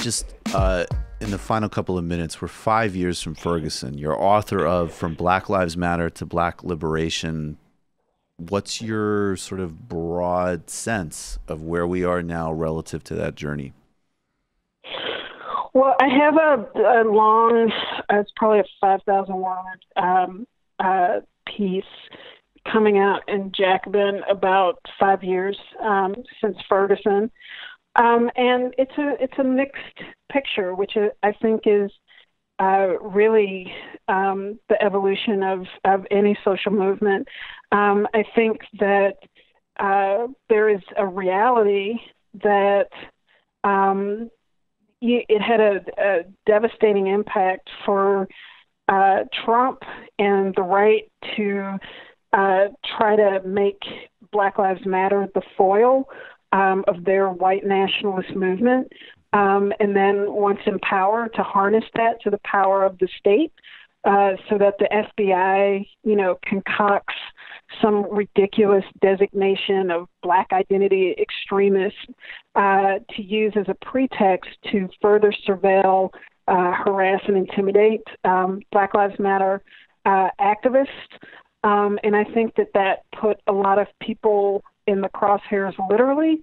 just in the final couple of minutes, we're 5 years from Ferguson. You're author of From Black Lives Matter to Black Liberation. What's your sort of broad sense of where we are now relative to that journey? Well, I have a long, it's probably a 5,000-word piece coming out in Jacobin about 5 years since Ferguson. And it's a mixed picture, which I think is really the evolution of any social movement. I think that there is a reality that it had a devastating impact for Trump and the right to try to make Black Lives Matter the foil of their white nationalist movement. And then once in power, to harness that to the power of the state so that the FBI, concocts some ridiculous designation of Black identity extremists to use as a pretext to further surveil, harass, and intimidate Black Lives Matter activists. And I think that put a lot of people in the crosshairs literally,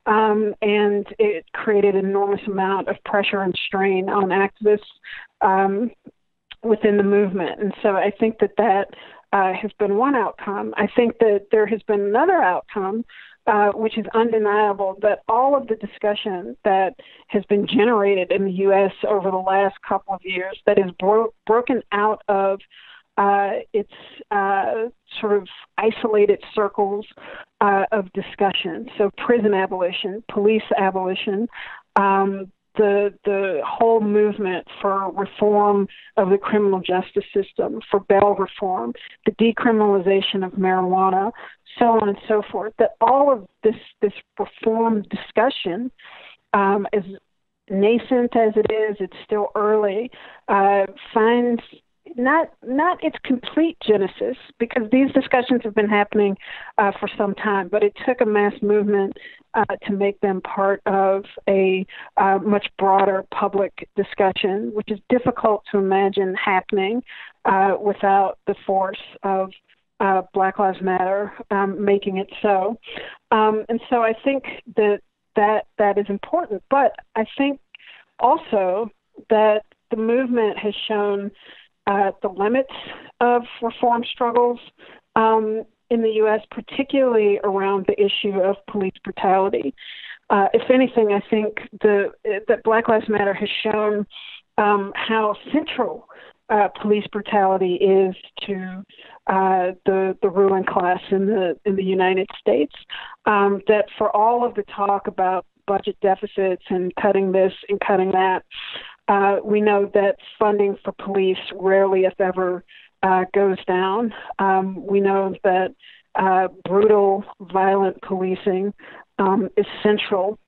and it created an enormous amount of pressure and strain on activists within the movement. And so I think that has been one outcome. I think that there has been another outcome, which is undeniable, that all of the discussion that has been generated in the U.S. over the last couple of years that is broken out of its sort of isolated circles of discussion. So prison abolition, police abolition, the whole movement for reform of the criminal justice system, for bail reform, the decriminalization of marijuana, so on and so forth, that all of this reform discussion, as nascent as it is, it's still early, finds not its complete genesis, because these discussions have been happening for some time, but it took a mass movement to make them part of a much broader public discussion, which is difficult to imagine happening without the force of Black Lives Matter making it so. And so I think that is important. But I think also that the movement has shown the limits of reform struggles in the U.S., particularly around the issue of police brutality. If anything, I think that Black Lives Matter has shown how central police brutality is to the ruling class in the United States. That for all of the talk about budget deficits and cutting this and cutting that, we know that funding for police rarely, if ever, goes down. We know that brutal, violent policing is central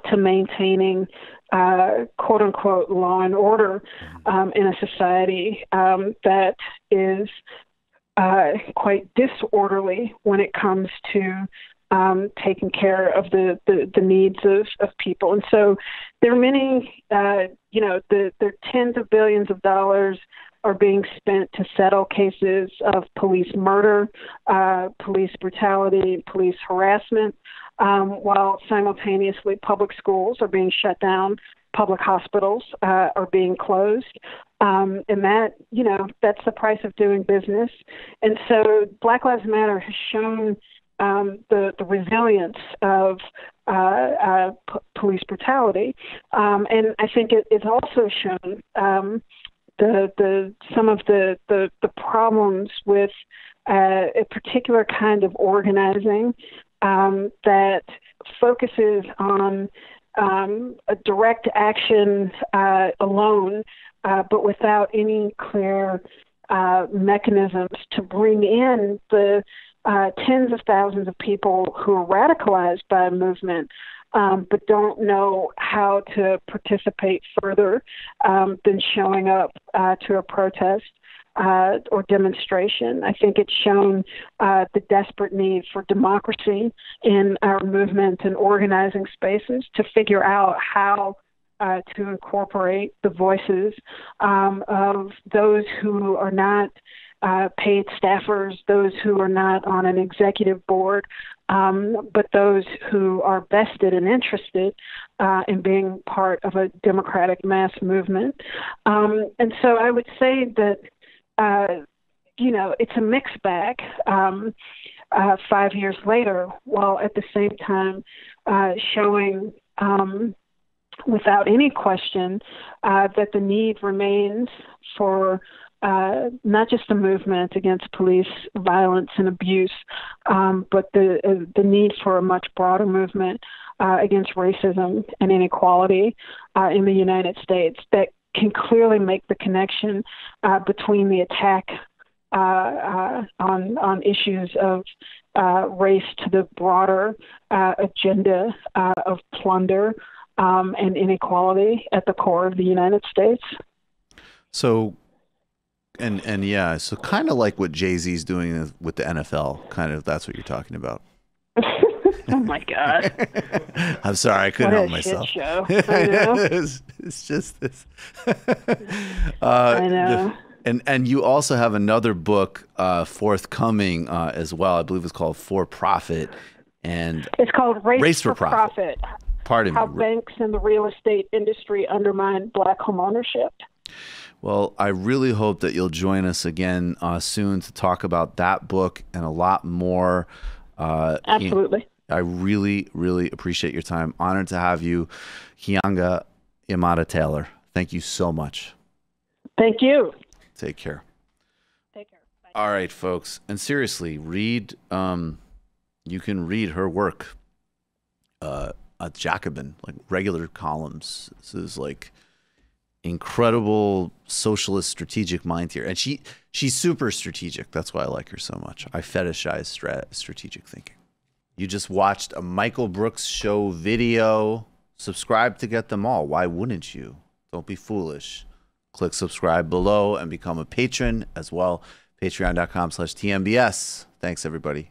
to maintaining, quote unquote, law and order in a society that is quite disorderly when it comes to taking care of the needs of people. And so there are many, there are tens of billions of dollars are being spent to settle cases of police murder, police brutality, police harassment, while simultaneously public schools are being shut down, public hospitals are being closed. And that's the price of doing business. And so Black Lives Matter has shown the resilience of police brutality, and I think it's also shown some of the problems with a particular kind of organizing that focuses on a direct action alone, but without any clear mechanisms to bring in the tens of thousands of people who are radicalized by a movement, but don't know how to participate further than showing up to a protest or demonstration. I think it's shown the desperate need for democracy in our movement and organizing spaces to figure out how to incorporate the voices of those who are not paid staffers, those who are not on an executive board, but those who are vested and interested in being part of a democratic mass movement. And so I would say that, it's a mixed bag 5 years later, while at the same time showing without any question that the need remains for not just a movement against police violence and abuse, but the need for a much broader movement against racism and inequality in the United States that can clearly make the connection between the attack on issues of race to the broader agenda of plunder and inequality at the core of the United States. So, and yeah, so kind of like what Jay-Z's doing with the NFL, kind of, that's what you're talking about. Oh my God! I'm sorry, I couldn't help myself. Shit show. I know. it's just this. I know. And you also have another book forthcoming as well. I believe it's called For Profit, and it's called Race for Profit. Pardon me. How banks and the real estate industry undermine Black homeownership. Well, I really hope that you'll join us again soon to talk about that book and a lot more. Absolutely. I really, really appreciate your time. Honored to have you, Keeanga-Yamahtta Taylor. Thank you so much. Thank you. Take care. Take care. Bye. All right, folks. And seriously, read. You can read her work. A Jacobin, like regular columns. This is like incredible socialist strategic mind here, and she's super strategic. That's why I like her so much. I fetishize strategic thinking. You just watched a Michael Brooks show video. Subscribe to get them all. Why wouldn't you? Don't be foolish. Click subscribe below and become a patron as well. Patreon.com/TMBS. Thanks, everybody.